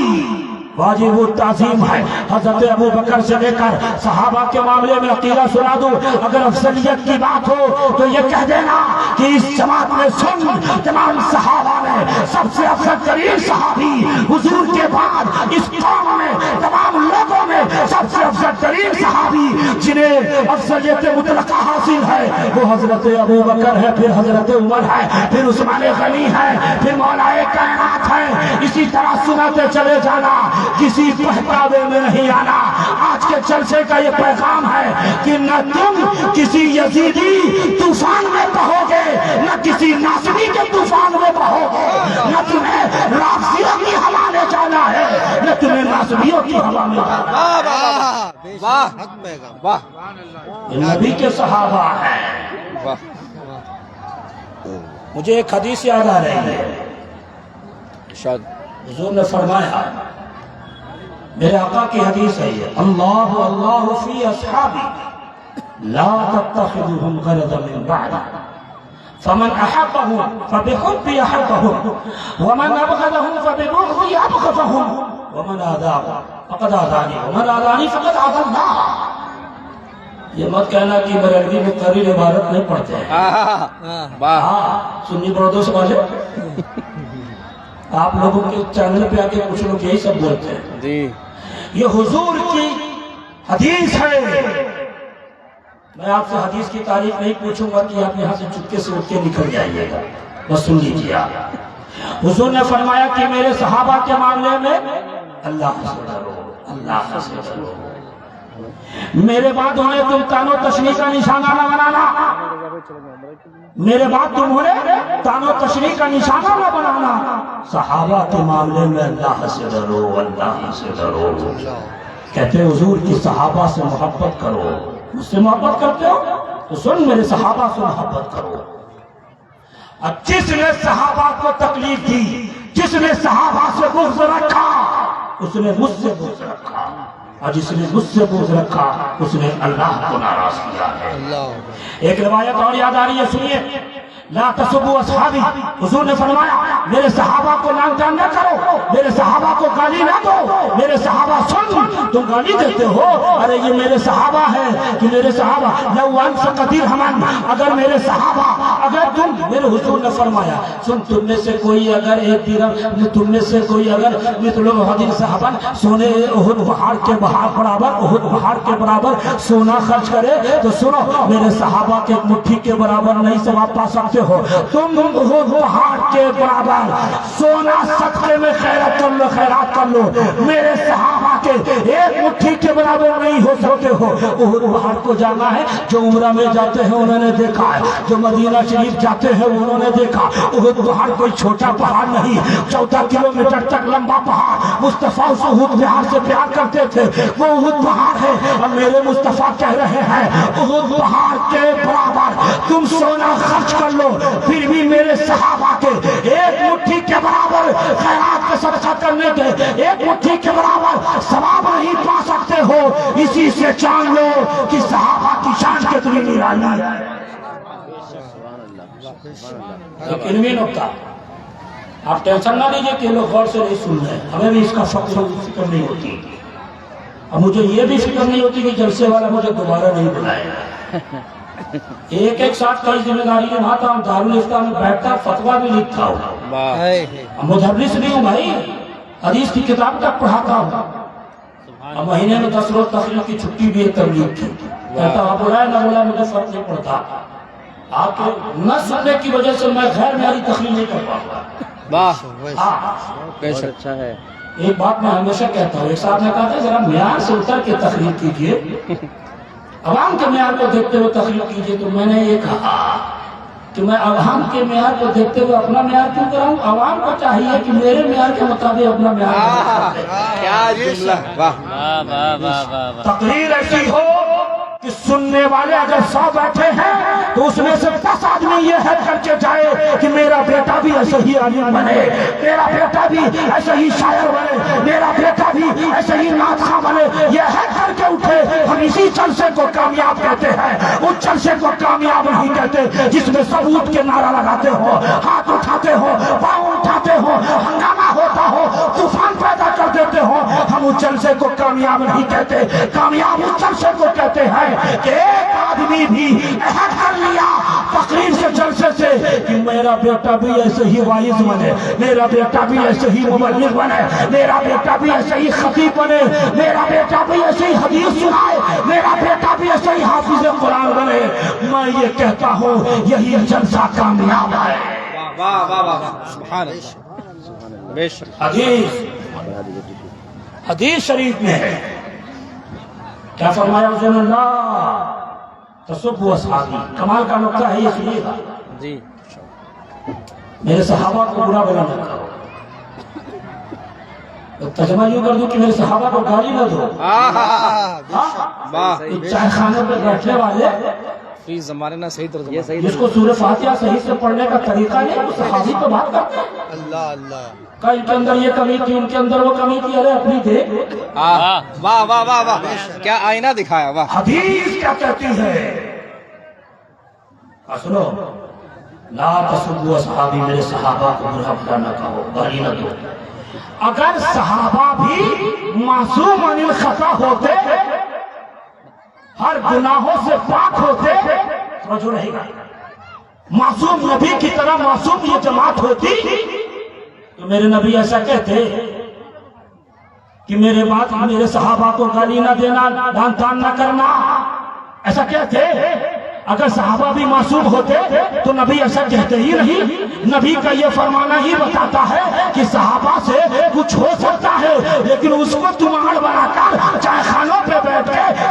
واجب التعظیم ہے. حضرت ابو بکر سے لے کر صحابہ کے معاملے میں عقیدہ سنا دوں. اگر افضلیت کی بات ہو تو یہ کہہ دینا کہ اس جماعت میں سن تمام صحابہ میں سب سے افضل ترین صحابی حضور کے بعد اس قوم میں تمام لوگوں میں سب سے افضل ترین صحابی جنہیں افضلیت مطلقہ حاصل ہے وہ حضرت ابو بکر ہے، پھر حضرت عمر ہے، پھر عثمان غنی ہے، پھر مولا کائنات ہے. اسی طرح سناتے چلے جانا، کسی بہکاوے میں نہیں آنا. آج کے جلسے کا یہ پیغام ہے کہ نہ تم کسی یزیدی طوفان میں بہو گے، نہ کسی ناصبی کے طوفان میں بہو گے، نہ تمہیں رافضیوں کی ہوا میں جانا ہے، نہ تمہیں ناصبیوں کی ہوا میں جانا ہے. واہ حق پیغام. واہ یہ نبی کے صحابہ ہیں. واہ. مجھے ایک حدیث یاد آ رہی ہے. ارشاد. حضور نے فرمایا، میرے آقا کی حدیث ہے یہ، اللہ اللہ فی اصحابی لا تتخذوهم غرضا من بعد فمن احبهم فبحبی احبهم ومن ابغضهم فببغضی ابغضهم ومن آذاهم فقد آذانی ومن آذانی فقد آذى الله. یہ مت کہنا کہ بریلوی مقرر عبارت نہیں پڑھتے ہیں. واہ ہاں سنی پڑھ دو سمجھے. آپ لوگوں کے چینل پہ آکے کچھ لوگ یہی سب بولتے ہیں. جی یہ حضور کی حدیث ہے. میں آپ سے حدیث کی تعریف نہیں پوچھوں گا کہ آپ یہاں سے چپکے سے اٹھ کے نکل جائیے گا، بس سن لیجیے. آپ حضور نے فرمایا کہ میرے صحابہ کے معاملے میں اللہ سے ڈرو، اللہ سے ڈرو. میرے بعد انہیں تم تانو تشریح کا نشانہ نہ بنانا، میرے بعد تمہیں تانو تشریح کا نشانہ نہ بنانا، صحابہ کے معاملے میں اللہ سے ڈرو، اللہ سے ڈرو۔ کہتے ہیں حضور کی صحابہ سے محبت کرو، مجھ سے محبت کرتے ہو تو سن میرے صحابہ سے محبت کرو۔ اب جس نے صحابہ کو تکلیف دی، جس نے صحابہ سے بغض رکھا، اس نے مجھ سے بغض رکھا، اور جس نے مجھ سے بغض رکھا اس نے اللہ کو ناراض کیا ہے۔ ایک روایت اور یاد آ رہی ہے، سنیے، لا تسبوا اصحابی، حضور نے فرمایا میرے صحابہ کو لعن طعن نہ کرو، میرے صحابہ کو گالی نہ دو، میرے صحابہ سن تم گالی دیتے ہو، ارے یہ میرے صحابہ ہیں کہ میرے صحابہ لو انفق درہما، اگر میرے صحابہ، اگر تم، میرے حضور نے فرمایا سن تم میں سے کوئی اگر ایک درہم، تم میں سے کوئی اگر مثل احد صحابہ، سونے احد پہاڑ کے برابر، احد پہاڑ کے برابر سونا خرچ کرے تو سنو میرے صحابہ کے مٹھی کے برابر نہیں ثواب پا سکتے ہو، تم احد پہاڑ کے برابر سونا صدقے میں خیرات کر لو، خیرات کر لو، میرے صحابہ کے ایک مٹھی کے برابر نہیں ہو سکتے ہو۔ احد پہاڑ کو جانا ہے، جو عمرہ میں جاتے ہیں انہوں نے دیکھا ہے، جو مدینہ شریف جاتے ہیں انہوں نے دیکھا، احد پہاڑ کوئی چھوٹا پہاڑ نہیں، 14 کلومیٹر تک لمبا پہاڑ، مصطفیٰ اس احد پہاڑ سے پیار کرتے تھے، وہ احد پہاڑ ہے، اور میرے مصطفیٰ کہہ رہے ہیں احد پہاڑ کے برابر تم سونا خرچ کر لو، پھر بھی میرے صحابہ کے ایک مٹھی کے برابر خیرات کا صدقہ کرنے کے ایک مٹھی کے برابر ثواب نہیں پا سکتے ہو، اسی سے جان لو کہ صحابہ کی شان کتنی نرالی ہے۔ ایک علمی نکتہ، آپ ٹینشن نہ لیجئے کہ لوگ غور سے نہیں سن رہے، ہمیں بھی اس کا فکر نہیں ہوتی، اور مجھے یہ بھی فکر نہیں ہوتی کہ جلسے والا مجھے دوبارہ نہیں بلائے گا۔ ایک ساتھ کئی ذمہ داری نبھاتا ہوں، دارالفتہ میں بیٹھتا فتویٰ بھی لکھتا ہوں، مدرس نہیں ہوں بھائی، حدیث کی کتاب تک پڑھاتا ہوں، اور مہینے میں 10 روز تقریر کی چھٹی بھی ہے تبلیغ کی، کہتا ہوں بولا ہے نہ بولا مجھے فرق نہیں پڑتا، آپ کے نہ سننے کی وجہ سے میں غیر معیاری تقریر نہیں کر پاؤں گا۔ بہت اچھا ہے۔ ایک بات میں ہمیشہ کہتا ہوں، ایک صاحب نے کہا تھا ذرا معیار سے اتر کے تقریر کیجئے، عوام کے معیار کو دیکھتے ہوئے تقریر کیجئے، تو میں نے یہ کہا کہ میں عوام کے معیار کو دیکھتے ہوئے اپنا معیار کیوں کراؤں، عوام کو چاہیے کہ میرے معیار کے مطابق اپنا معیار تقریر ایسی ہو کہ سننے والے اگر 100 بیٹھے ہیں تو اس میں سے 10 آدمی یہ ہے کر کے جائے کہ میرا بیٹا بھی ایسے ہی عالم بنے، میرا بیٹا بھی ایسے ہی شاعر بنے، میرا بیٹا بھی ایسے ہی نعت خواں بنے، یہ ہے کر کے اٹھے۔ ہم اسی جلسے کو کامیاب کہتے ہیں، اس جلسے کو کامیاب نہیں کہتے جس میں سب اٹھ کے نعرہ لگاتے ہو، ہاتھ اٹھاتے ہو، پاؤں اٹھاتے ہو، ہنگامہ ہوتا ہو، طوفان پیدا کر دیتے ہو۔ ہم اس جلسے کو کامیاب نہیں کہتے، کامیاب اس جلسے کو کہتے ہیں کہ ایک آدمی بھی عہد کر لیا تقریر سے، جلسے سے، کہ میرا بیٹا بھی ایسے ہی واعظ بنے، میرا بیٹا بھی ایسے ہی مبلغ بنے، میرا بیٹا بھی ایسے ہی خطیب بنے، میرا بیٹا بھی ایسے ہی حدیث سنائے، میرا بیٹا بھی ایسے ہی حافظ قرآن بنے۔ میں یہ کہتا ہوں یہی جلسہ کامیاب ہے۔ واہ واہ واہ، سبحان اللہ، بے شک۔ حدیث شریف میں ہے، کیا فرمایا حضور نے؟ لا تسبوا اصحابی، کمال کا نقطہ ہے یہ، سنیے گا جی، میرے صحابہ کو برا بلا نہ کرو، ترجمہ یوں کر دوں کہ میرے صحابہ کو گالی نہ دو۔ چائے خانے پہ بیٹھنے والے اس زمانے نہ صحیح ترجمہ، جس کو سورہ فاتحہ صحیح سے پڑھنے کا طریقہ نہیں، وہ صحابی تو بات کرتے ہیں۔ اللہ اللہ، ان کے اندر یہ کمی تھی، ان کے اندر وہ کمی تھی، ارے اپنی دیکھ۔ واہ واہ واہ واہ، کیا آئینہ دکھایا، واہ۔ حدیث کیا کہتی ہے؟ سنو، لا تسبوا اصحابی، میرے صحابہ کو برا بلا نہ کہو، گالی نہ دو۔ اگر صحابہ بھی معصوم عن الخطا ہوتے، ہر گناہوں سے پاک ہوتے، توجہ رہے گا، معصوم نبی کی طرح معصوم یہ جماعت ہوتی تو میرے نبی ایسا کہتے کہ میرے بعد میرے صحابہ کو گالی نہ دینا، ڈان تان نہ کرنا، ایسا کہتے؟ اگر صحابہ بھی معصوم ہوتے تو نبی ایسا کہتے ہی نہیں۔ نبی کا یہ فرمانا ہی بتاتا ہے کہ صحابہ سے کچھ ہو سکتا ہے، لیکن اس کو تمہار بنا کر چائے خانوں پہ بیٹھ کے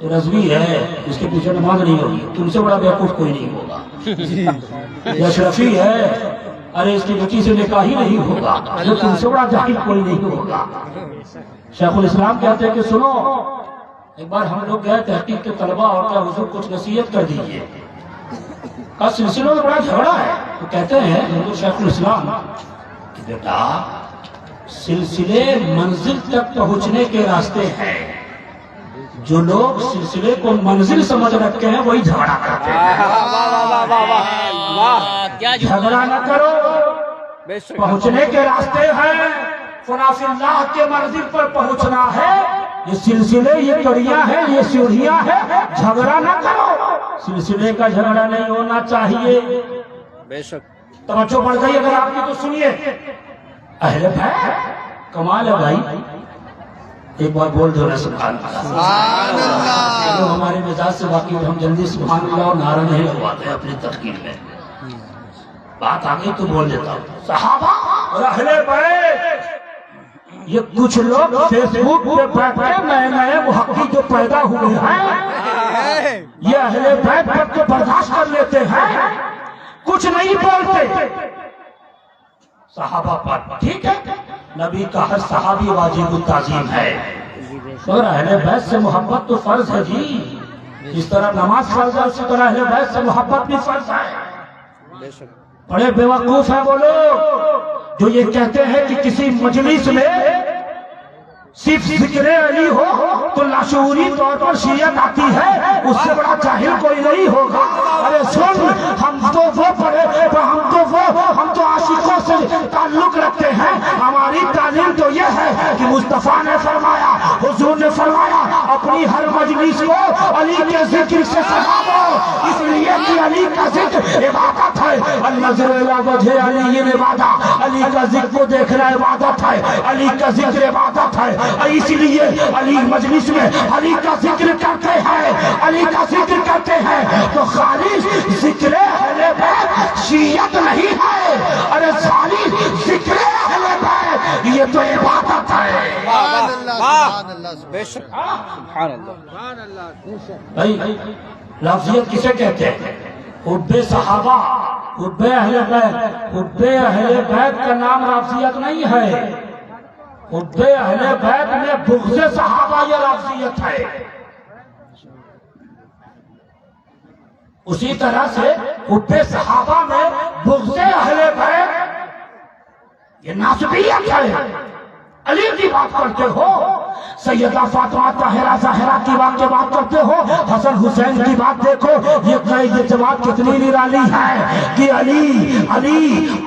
یہ رضوی ہے، اس کے پیچھے نماز نہیں ہوگی، تم سے بڑا بیوقوف کوئی نہیں ہوگا۔ یہ اشرفی ہے، ارے اس کی بچی سے نکاح ہی نہیں ہوگا، جو تم سے بڑا جاہل کوئی نہیں ہوگا۔ شیخ الاسلام کہتے ہیں کہ سنو، ایک بار ہم لوگ گئے تحقیق کے طلباء اور کیا حضور کچھ نصیحت کر دیجیے، کا سلسلوں میں بڑا جھگڑا ہے۔ تو کہتے ہیں حضور شیخ الاسلام کہ بیٹا سلسلے منزل تک پہنچنے کے راستے ہیں، جو لوگ سلسلے کو منزل سمجھ رکھتے ہیں وہی جھگڑا کرتے ہیں۔ کیا جھگڑا نہ کرو، پہنچنے کے راستے ہیں، فناف اللہ کے منزل پر پہنچنا ہے۔ یہ سلسلے، یہ کڑیاں ہیں، یہ سیڑھیاں ہیں، جھگڑا نہ کرو۔ سلسلے کا جھگڑا نہیں ہونا چاہیے۔ توجہ بڑھ گئی اگر آپ کی تو سنیے، اہل بیت کمال ہے بھائی، ایک بار بول دو نا سبحان اللہ۔ جو ہمارے مزاج سے واقعی ہم جلدی سبحان اللہ اور نعرہ نہیں لگواتے ہیں اپنی تقریر میں، بات آگئی تو بول دیتا ہوں۔ صحابہ اور اہل بیت، یہ کچھ لوگ فیس بک پہ بیٹھ کے نئے نئے محقق جو پیدا ہوئے ہیں، یہ اہل بیت پر تو برداشت کر لیتے ہیں، کچھ نہیں بولتے صحابہ پر، ٹھیک ہے، نبی کا ہر صحابی واجب التعظیم ہے، اور اہل بیت سے محبت تو فرض ہے جی، جس طرح نماز فرض ہے اسی طرح اہل بیت سے محبت بھی فرض ہے۔ بڑے بیوقوف ہیں وہ لوگ جو یہ کہتے ہیں کہ کسی مجلس میں صرف ذکر علی ہو تو لاشعوری طور پر شیعت آتی ہے، اس سے بڑا جاہل کوئی نہیں ہوگا۔ ارے سن، ہم تو وہ پڑھے، ہم تو عاشقوں سے تعلق رکھتے ہیں، ہماری تعلیم تو یہ ہے کہ مصطفیٰ نے فرمایا، حضور نے فرمایا، اپنی ہر مجلس کو علی کے ذکر سے سجا دو، اس لیے کہ علی کا ذکر عبادت ہے۔ النظر الی وجہ علی عبادت، علی کا ذکر کو دیکھنا عبادت ہے، علی کا ذکر عبادت ہے، اس لیے علی مجلس میں علی کا ذکر کرتے ہیں، علی کا ذکر کرتے ہیں تو خالص ذکر اہل بیت شیعت نہیں ہے، ارے خالص ذکر اہل بیت یہ تو عبادت ہے۔ بھائی لفظیت کسے کہتے ہیں؟ حب صحابہ، حب اہل بیت، حب اہل بیت کا نام لفظیت نہیں ہے، حب اہل بیت میں بغض صحابہ یہ لفظیت ہے۔ اسی طرح سے حب صحابہ میں بغض اہل بیت یہ ناسبیت ہے۔ علی کی بات کرتے ہو، سیدہ فاطمہ طاہرہ زہرا کی بات کرتے ہو، حسن حسین کی بات دیکھو، یہ جماعت کتنی نرالی ہے کہ علی علی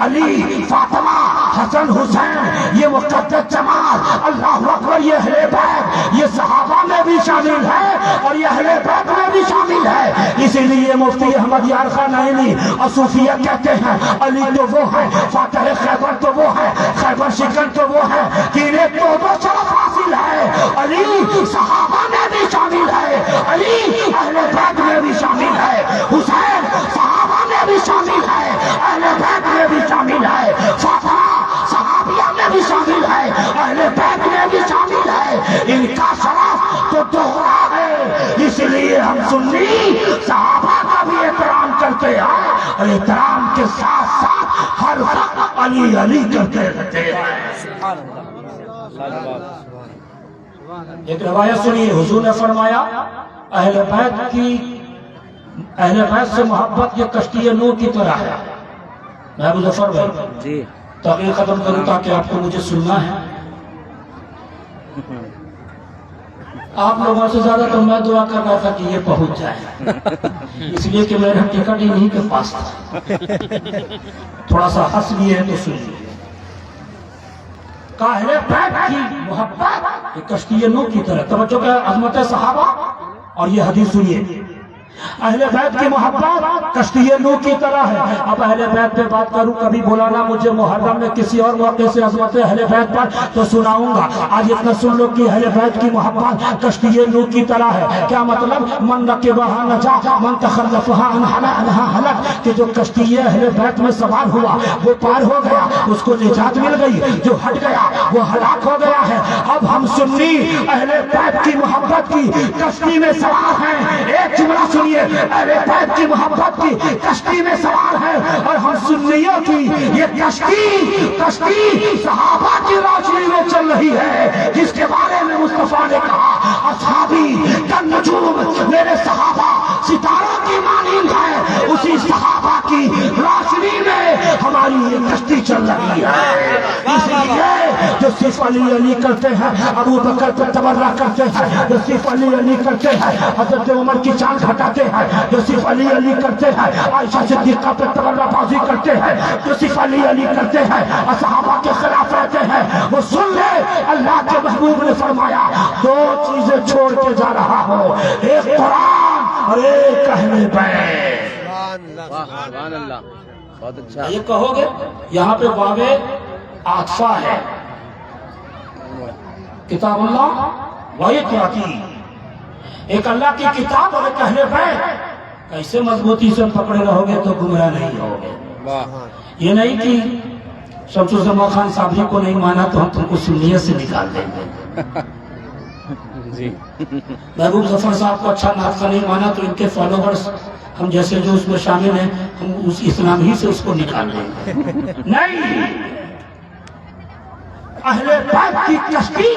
علی فاطمہ حسن حسین یہ مقدس جماعت، اللہ اکبر، یہ اہل بیت یہ صحابہ میں بھی شامل ہے اور یہ اہل بیت میں بھی شامل ہے۔ اسی لیے مفتی احمد یار خان نعیمی اور صوفیہ کہتے ہیں علی تو وہ ہے، فاتح خیبر تو وہ ہے، خیبر شکن تو وہ ہے کہ انہیں دو شرف حاصل ہے، علی صحابہ میں بھی شامل ہے، علی اہل بیت میں بھی شامل ہے، حسین صحابہ میں بھی شامل ہے، اہل بیت میں بھی شامل ہے، فاطمہ صحابیہ میں بھی شامل ہے، اہل بیت میں بھی شامل ہے۔ ان کا شرف تو دوہرا ہے، اس لیے ہم سنی صحابہ کا بھی احترام کرتے ہیں اور احترام کے ساتھ ساتھ ہر وقت علی علی کرتے رہتے ہیں۔ ایک روایت سنیے، حضور نے فرمایا اہل بیت سے محبت یہ کشتی نوح کی طرح ہے۔ میں مظفر بھائی جی تاکہ ختم کروں تاکہ آپ کو مجھے سننا ہے۔ آپ لوگوں سے زیادہ تو میں دعا کر رہا تھا کہ یہ پہنچ جائے، اس لیے کہ میرا ٹکٹ ہی نہیں کے پاس تھا، تھوڑا سا ہنس لیے تو سن لیے۔ اہل بیت کی محبت یہ کشتی نوح کی طرح، توجہ کا عظمت صحابہ۔ اور یہ حدیث سنیے، اہل بیت کی محبت کشتی نوح کی طرح ہے. اب اہل بیت پہ بات کروں, کبھی بولانا مجھے محرم میں کسی اور موقع سے عظمت اہل بیت پر تو سناؤں گا. آج اتنا سن لو کہ اہل بیت کی محبت کشتی نوح کی طرح ہے. کیا مطلب؟ من رکبہا نجا من تخلفہا عنہا ہلک, کہ جو کشتی اہل بیت میں سوار ہوا وہ پار ہو گیا, اس کو نجات مل گئی, جو ہٹ گیا وہ ہلاک ہو گیا ہے. اب ہم سنی اہل بیت کی محبت کی کشتی میں سوار ہیں. ایک جملہ سنیے, اہل بیت کی محبت کی کشتی میں سوار ہے, اور ہم سنیوں کی یہ کشتی صحابہ کی روشنی میں چل رہی ہے, جس کے بارے میں مصطفیٰ نے کہا اصحابی کالنجوم, میرے صحابہ ستاروں کی مانند ہے. اسی صحابہ کی روشنی میں ہماری یہ کشتی چل رہی ہے. اس لیے جو صرف علی کرتے ہیں, ابو بکر پہ تبرہ کرتے ہیں, جو صرف علی کرتے ہیں, حضرت عمر کی چاند ہٹاتے ہیں, جو صرف علی کرتے ہیں, عائشہ صدیقہ پہ تبرہ بازی کرتے ہیں, جو صرف علی کرتے ہیں, صحابہ کے خلاف رہتے ہیں, وہ سن لے اللہ کے محبوب نے فرمایا دو چیزیں چھوڑ کے جا رہا ہو, ایک قرآن اور ایک اہل بیت. سبحان اللہ, بہت اچھا. یہ کہو گے یہاں پہ واو عاطفہ ہے, کتاب اللہ وایت راتی, ایک اللہ کی کتاب اور ایک اہل بیت. کیسے مضبوطی سے پکڑے رہو گے تو گمراہ نہیں ہوگے. یہ نہیں کہ شمس الزمان خان صاحب جی کو نہیں مانا تو ہم تم کو سنیت سے نکال دیں گے. جی, محبوب ظفر صاحب کو اچھا نعت کا نہیں مانا تو ان کے فالوورز ہم جیسے جو اس میں شامل ہیں ہم اس اسلام ہی سے اس کو نکال دیں گے. نہیں, اہل بیت کی کشتی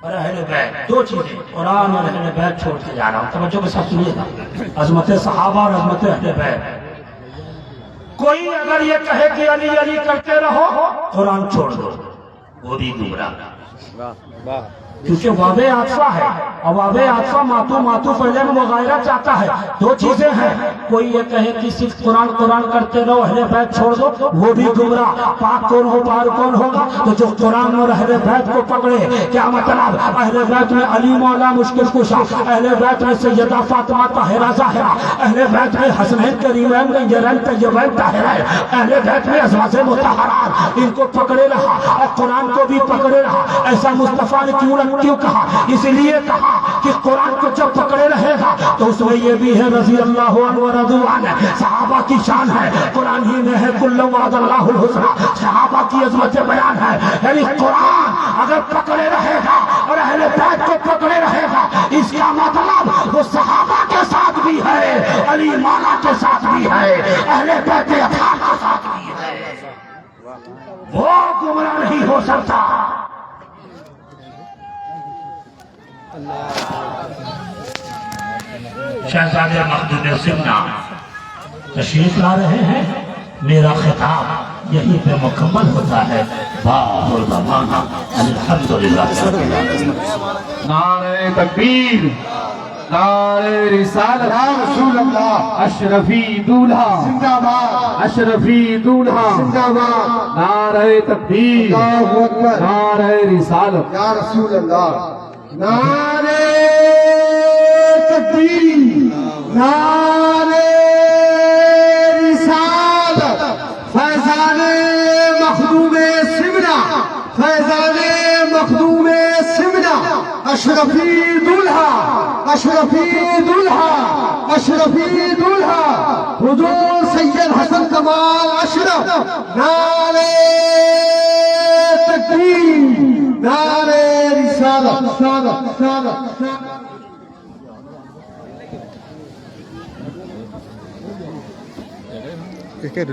اور اہل بیت دو چیزیں, قرآن اور اہل بیت چھوڑ کے جا رہا ہوں. توجہ کے ساتھ سنیے گا, عظمت صحابہ اور عظمت اہل بیت. کوئی اگر یہ کہے کہ علی کرتے رہو, قرآن چھوڑ دو, وہ بھی گمراہ. کیونکہ واو عاطفہ ہے, اور واو عاطفہ ماتو پہلے میں مغایرہ چاہتا ہے. دو چیزیں ہیں, کوئی یہ کہے کہ صرف قرآن کرتے رہو, اہل بیت چھوڑ دو, وہ بھی گمراہ. پاک کون ہو پار کون ہوگا؟ تو جو قرآن اور اہل بیت کو پکڑے. کیا مطلب؟ اہل بیت میں علی مولا مشکل کشا, اہل بیت میں سیدہ فاطمہ طاہرہ ظاہرہ, اہل بیت میں حسنین کریمین طیبین طاہرین, اہل بیت میں ازواج مطہرات. ان کو پکڑے رہا اور قرآن کو بھی پکڑے رہا. ایسا مصطفیٰ نے کیوں کہا؟ اس لیے کہا کہ قرآن کو جب پکڑے رہے گا تو اس میں یہ بھی ہے رضی اللہ عنہ و رضوا عنہ, صحابہ کی شان ہے. قرآن ہی میں ہے کل وعد اللہ الحسنی, صحابہ کی عظمت بیان ہے. یعنی قرآن اگر پکڑے رہے گا اور اہل بیت کو پکڑے رہے گا, اس کا مطلب وہ صحابہ کے ساتھ بھی ہے, علی مولا کے ساتھ بھی ہے, اہل بیت اطہار کے ساتھ بھی ہے. وہ گمراہ نہیں ہو سکتا. شہزادہ مخدوم سمنا تشریف لا رہے ہیں. میرا خطاب یہیں پہ مکمل ہوتا ہے. باہر زمانہ الحمدللہ. نعرہ تکبیر, نعرہ رسالت, یا رسول اللہ, اشرفی دولہا زندہ باد, اشرفی دولہا زندہ باد, نعرہ تکبیر, اللہ اکبر, نعرہ رسالت, یا رسول اللہ. نعرہ تکبیر, نعرہ رسالت, فیضان مخدوم سمنا, فیضان مخدوم سمنا, اشرفی دولہا, اشرفی دولہا, اشرفی دولہا, حضور سید حسن کمال اشرف. نعرہ تکبیر, نعرہ رسالت.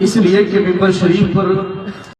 اس لیے کہ ممبر شریف پر